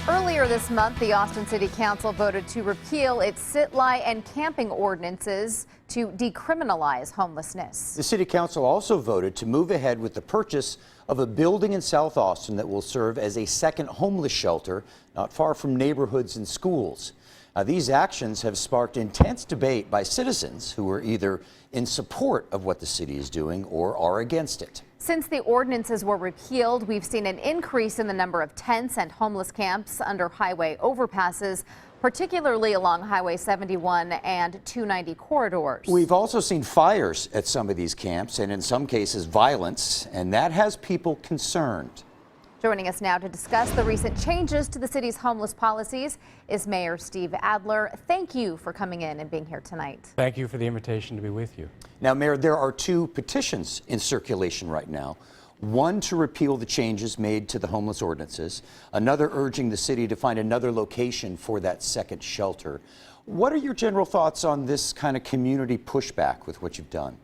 Earlier this month, the Austin City Council voted to repeal its sit-lie and camping ordinances to decriminalize homelessness. The City Council also voted to move ahead with the purchase of a building in South Austin that will serve as a second homeless shelter not far from neighborhoods and schools. These actions have sparked intense debate by citizens who are either in support of what the city is doing or are against it. Since the ordinances were repealed, we've seen an increase in the number of tents and homeless camps under highway overpasses, particularly along Highway 71 and 290 corridors. We've also seen fires at some of these camps and in some cases violence, and that has people concerned. Joining us now to discuss the recent changes to the city's homeless policies is Mayor Steve Adler. Thank you for coming in and being here tonight. Thank you for the invitation to be with you. Now, Mayor, there are two petitions in circulation right now. One to repeal the changes made to the homeless ordinances, another urging the city to find another location for that second shelter. What are your general thoughts on this kind of community pushback with what you've done?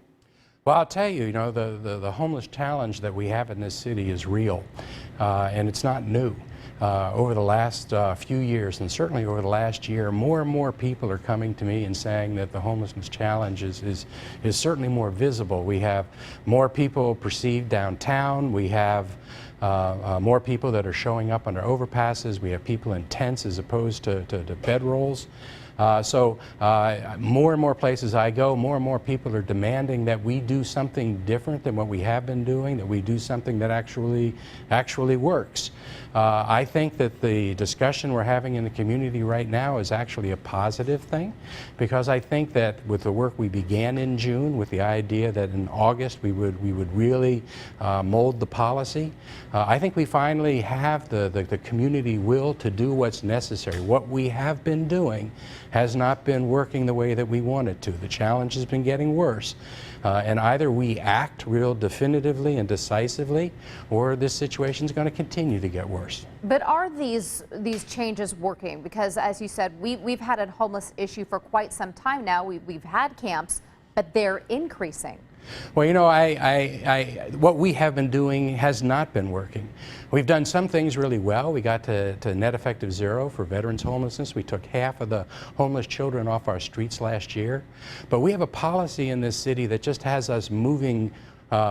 Well, I'll tell you, the homeless challenge that we have in this city is real, and it's not new. Over the last few years, and certainly over the last year, more and more people are coming to me and saying that the homelessness challenge is certainly more visible. We have more people perceived downtown. We have more people that are showing up under overpasses. We have people in tents as opposed to bedrolls. So more and more places I go, more and more people are demanding that we do something different than what we have been doing, that we do something that actually works. I think that the discussion we're having in the community right now is actually a positive thing, because I think that with the work we began in June, with the idea that in August we would really mold the policy, I think we finally have the community will to do what's necessary. What we have been doing has not been working the way that we wanted to. The challenge has been getting worse. And either we act real definitively and decisively, or this situation is going to continue to get worse. But are these changes working? Because as you said, we've had a homeless issue for quite some time now. We've had camps, but they're increasing. Well, what we have been doing has not been working. We've done some things really well. We got to net effective zero for veterans homelessness. We took half of the homeless children off our streets last year. But we have a policy in this city that just has us moving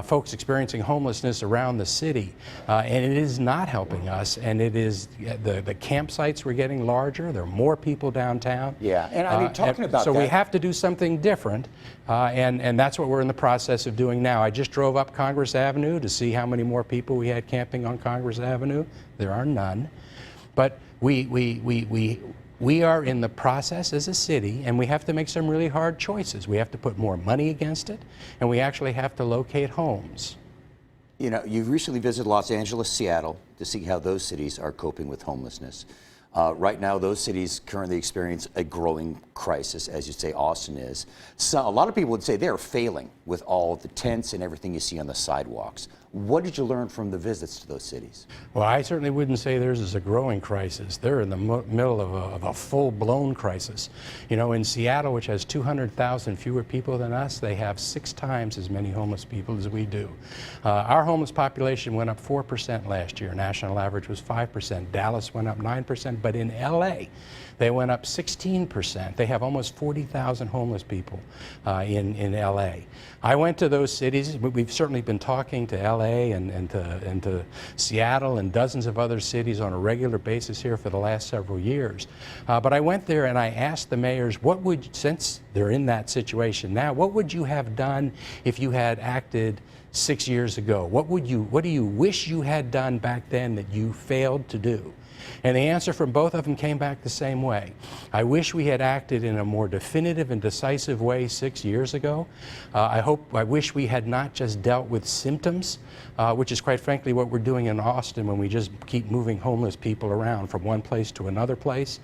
folks experiencing homelessness around the city, and it is not helping us. And it is the campsites were getting larger. There are more people downtown. Yeah, and I mean, talking about so that, we have to do something different, and that's what we're in the process of doing now. I just drove up Congress Avenue to see how many more people we had camping on Congress Avenue. There are none, but we are in the process as a city, and we have to make some really hard choices. We have to put more money against it, and we actually have to locate homes. You know, you've recently visited Los Angeles, Seattle to see how those cities are coping with homelessness. Right now, those cities currently experience a growing crisis, as you say Austin is. So, a lot of people would say they're failing with all the tents and everything you see on the sidewalks. What did you learn from the visits to those cities? Well, I certainly wouldn't say theirs is a growing crisis. They're in the middle of a full-blown crisis. You know, in Seattle, which has 200,000 fewer people than us, they have 6 times as many homeless people as we do. Our homeless population went up 4% last year. National average was 5%. Dallas went up 9%, but in LA, they went up 16%. They have almost 40,000 homeless people in LA. I went to those cities. We've certainly been talking to LA and to Seattle and dozens of other cities on a regular basis here for the last several years. But I went there and I asked the mayors, since they're in that situation now, what would you have done if you had acted 6 years ago? What do you wish you had done back then that you failed to do? And the answer from both of them came back the same way. I wish we had acted in a more definitive and decisive way 6 years ago. I wish we had not just dealt with symptoms, which is quite frankly what we're doing in Austin when we just keep moving homeless people around from one place to another place.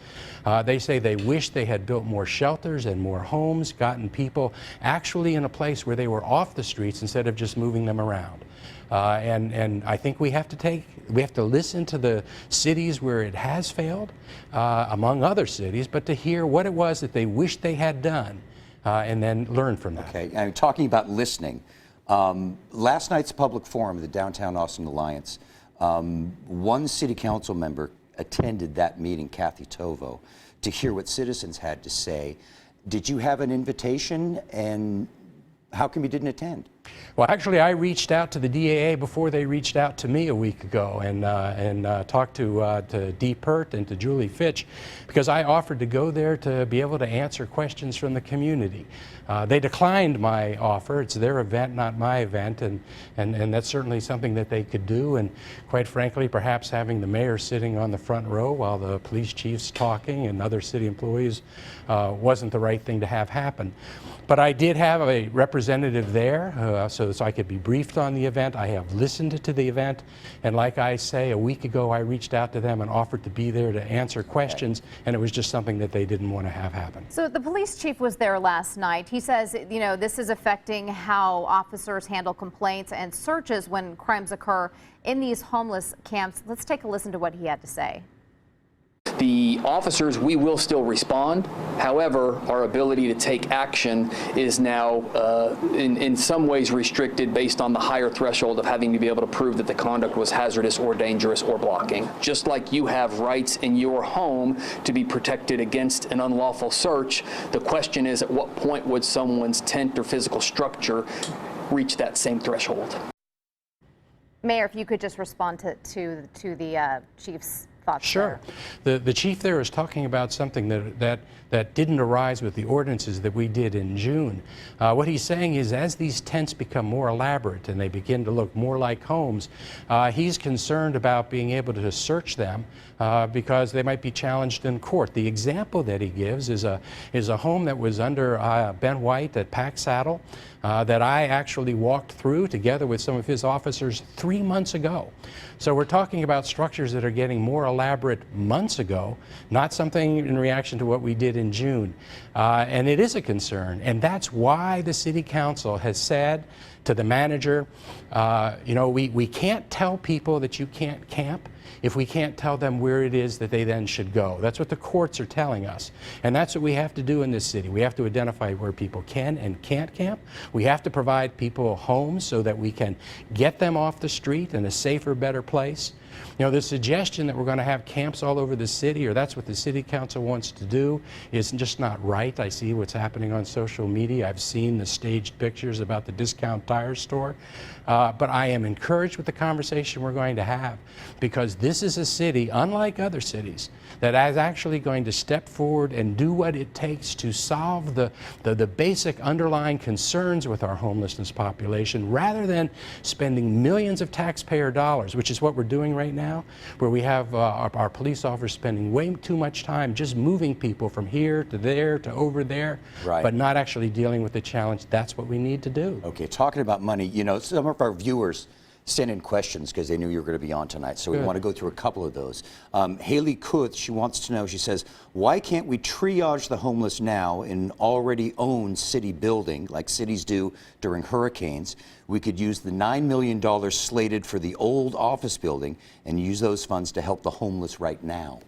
They say they wish they had built more shelters and more homes, gotten people actually in a place where they were off the streets instead of just moving them around. And I think we have to listen to the cities where it has failed, among other cities, but to hear what it was that they wish they had done, and then learn from that. Okay, I'm talking about listening. Last night's public forum of the Downtown Austin Alliance, one city council member attended that meeting, Kathy Tovo, to hear what citizens had to say. Did you have an invitation, and how come you didn't attend? Well, actually, I reached out to the DAA before they reached out to me a week ago, and talked to Dee Pert and to Julie Fitch, because I offered to go there to be able to answer questions from the community. They declined my offer. It's their event, not my event, and that's certainly something that they could do. And quite frankly, perhaps having the mayor sitting on the front row while the police chief's talking and other city employees wasn't the right thing to have happen. But I did have a representative there, so I could be briefed on the event. I have listened to the event, and like I say, a week ago I reached out to them and offered to be there to answer questions, and it was just something that they didn't want to have happen. So the police chief was there last night. He says, you know, this is affecting how officers handle complaints and searches when crimes occur in these homeless camps. Let's take a listen to what he had to say. The officers, we will still respond. However, our ability to take action is now in some ways restricted based on the higher threshold of having to be able to prove that the conduct was hazardous or dangerous or blocking. Just like you have rights in your home to be protected against an unlawful search, the question is, at what point would someone's tent or physical structure reach that same threshold? Mayor, if you could just respond to the chief's thoughts. Sure. The chief there is talking about something that didn't arise with the ordinances that we did in June. What he's saying is, as these tents become more elaborate and they begin to look more like homes, he's concerned about being able to search them because they might be challenged in court. The example that he gives is a home that was under Ben White at Pack Saddle that I actually walked through together with some of his officers 3 months ago. So we're talking about structures that are getting more elaborate months ago, not something in reaction to what we did in June. And it is a concern, and that's why the City Council has said to the manager, you know, we can't tell people that you can't camp if we can't tell them where it is that they then should go. That's what the courts are telling us. And that's what we have to do in this city. We have to identify where people can and can't camp. We have to provide people homes so that we can get them off the street in a safer, better place. You know, the suggestion that we're going to have camps all over the city, or that's what the City Council wants to do, is just not right. I see what's happening on social media. I've seen the staged pictures about the discount tire store. But I am encouraged with the conversation we're going to have, because this is a city, unlike other cities, that is actually going to step forward and do what it takes to solve the basic underlying concerns with our homelessness population, rather than spending millions of taxpayer dollars, which is what we're doing right now, where we have our police officers spending way too much time just moving people from here to there to over there, right, but not actually dealing with the challenge. That's what we need to do. Okay, talking about money, you know, some of our viewers sent in questions because they knew you were going to be on tonight, so we want to go through a couple of those. Haley Kuth, she wants to know, she says, why can't we triage the homeless now in an already owned city building like cities do during hurricanes? We could use the $9 million slated for the old office building and use those funds to help the homeless right now.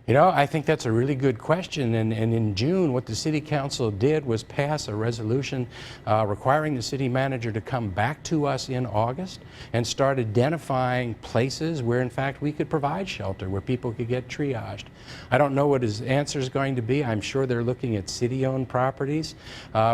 You know, I think that's a really good question, and in June what the City Council did was pass a resolution requiring the city manager to come back to us in August and start identifying places where in fact we could provide shelter, where people could get triaged. I don't know what his answer is going to be. I'm sure they're looking at city-owned properties.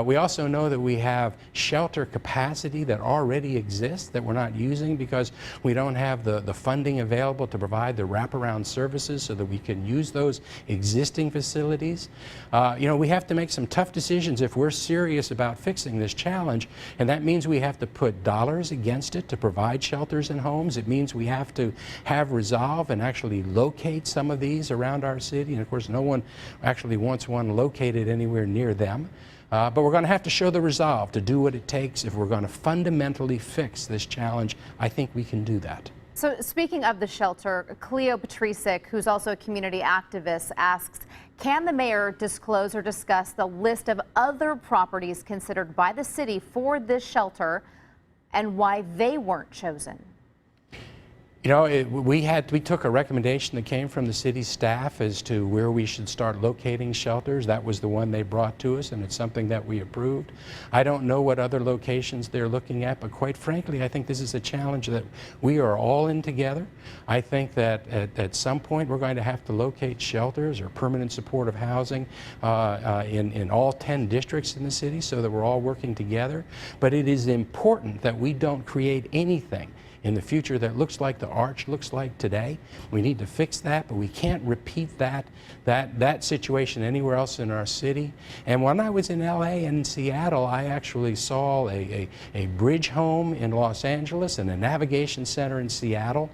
We also know that we have shelter capacity that already exists that we're not using because we don't have the funding available to provide the wraparound services so that we can use those existing facilities. You know, we have to make some tough decisions if we're serious about fixing this challenge, and that means we have to put dollars against it to provide shelters and homes. It means we have to have resolve and actually locate some of these around our city, and of course no one actually wants one located anywhere near them. But we're going to have to show the resolve to do what it takes if we're going to fundamentally fix this challenge. I think we can do that. So speaking of the shelter, Cleo Patricic, who's also a community activist, asks, can the mayor disclose or discuss the list of other properties considered by the city for this shelter and why they weren't chosen? You know, we took a recommendation that came from the city staff as to where we should start locating shelters. That was the one they brought to us, and it's something that we approved. I don't know what other locations they're looking at, but quite frankly, I think this is a challenge that we are all in together. I think that at some point we're going to have to locate shelters or permanent supportive housing in all 10 districts in the city so that we're all working together. But it is important that we don't create anything in the future that looks like the Arch looks like today. We need to fix that, but we can't repeat that situation anywhere else in our city. And when I was in LA and in Seattle, I actually saw a bridge home in Los Angeles and a navigation center in Seattle.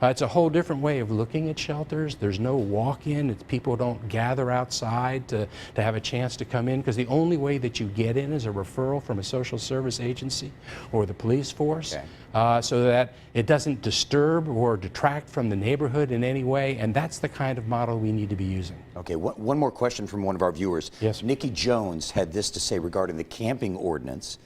It's a whole different way of looking at shelters. There's no walk-in. People don't gather outside to have a chance to come in, because the only way that you get in is a referral from a social service agency or the police force. Okay. So that it doesn't disturb or detract from the neighborhood in any way, and that's the kind of model we need to be using. Okay, one more question from one of our viewers. Yes. Nikki Jones had this to say regarding the camping ordinance.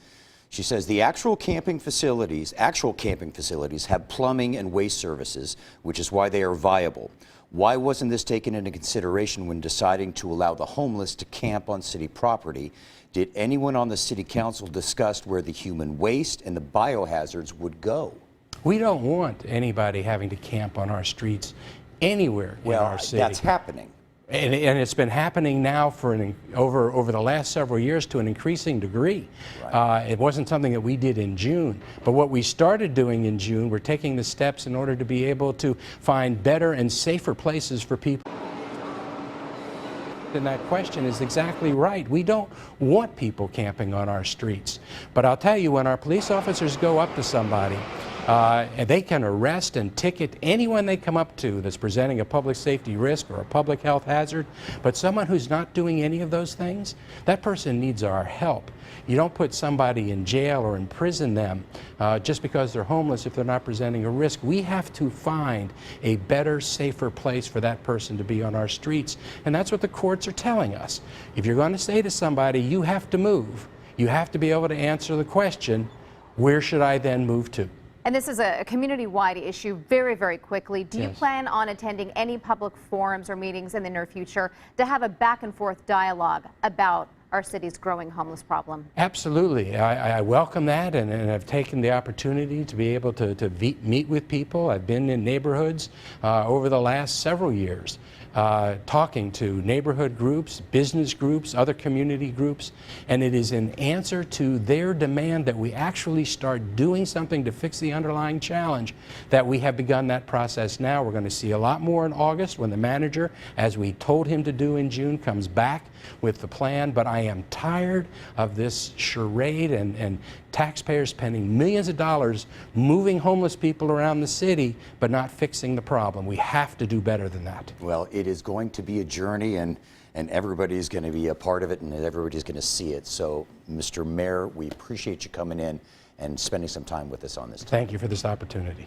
She says the actual camping facilities have plumbing and waste services, which is why they are viable. Why wasn't this taken into consideration when deciding to allow the homeless to camp on city property? Did anyone on the city council discuss where the human waste and the biohazards would go? We don't want anybody having to camp on our streets anywhere in our city. Well, that's happening. And it's been happening now for over the last several years to an increasing degree. Right. It wasn't something that we did in June, but what we started doing in June, we're taking the steps in order to be able to find better and safer places for people. And that question is exactly right. We don't want people camping on our streets. But I'll tell you, when our police officers go up to somebody, they can arrest and ticket anyone they come up to that's presenting a public safety risk or a public health hazard. But someone who's not doing any of those things, that person needs our help. You don't put somebody in jail or imprison them just because they're homeless if they're not presenting a risk. We have to find a better, safer place for that person to be on our streets. And that's what the courts are telling us. If you're going to say to somebody, you have to move, you have to be able to answer the question, where should I then move to? And this is a community-wide issue. Very, very quickly, do you Yes. plan on attending any public forums or meetings in the near future to have a back-and-forth dialogue about our city's growing homeless problem? Absolutely. I welcome that, and I've taken the opportunity to be able to meet with people. I've been in neighborhoods over the last several years, talking to neighborhood groups, business groups, other community groups, and it is in answer to their demand that we actually start doing something to fix the underlying challenge that we have begun that process now. We're going to see a lot more in August when the manager, as we told him to do in June, comes back with the plan. But I am tired of this charade and taxpayers spending millions of dollars moving homeless people around the city but not fixing the problem. We have to do better than that. Well, it is going to be a journey, and everybody's going to be a part of it, and everybody's going to see it. So, Mr. Mayor, we appreciate you coming in and spending some time with us on this. Thank you for this opportunity.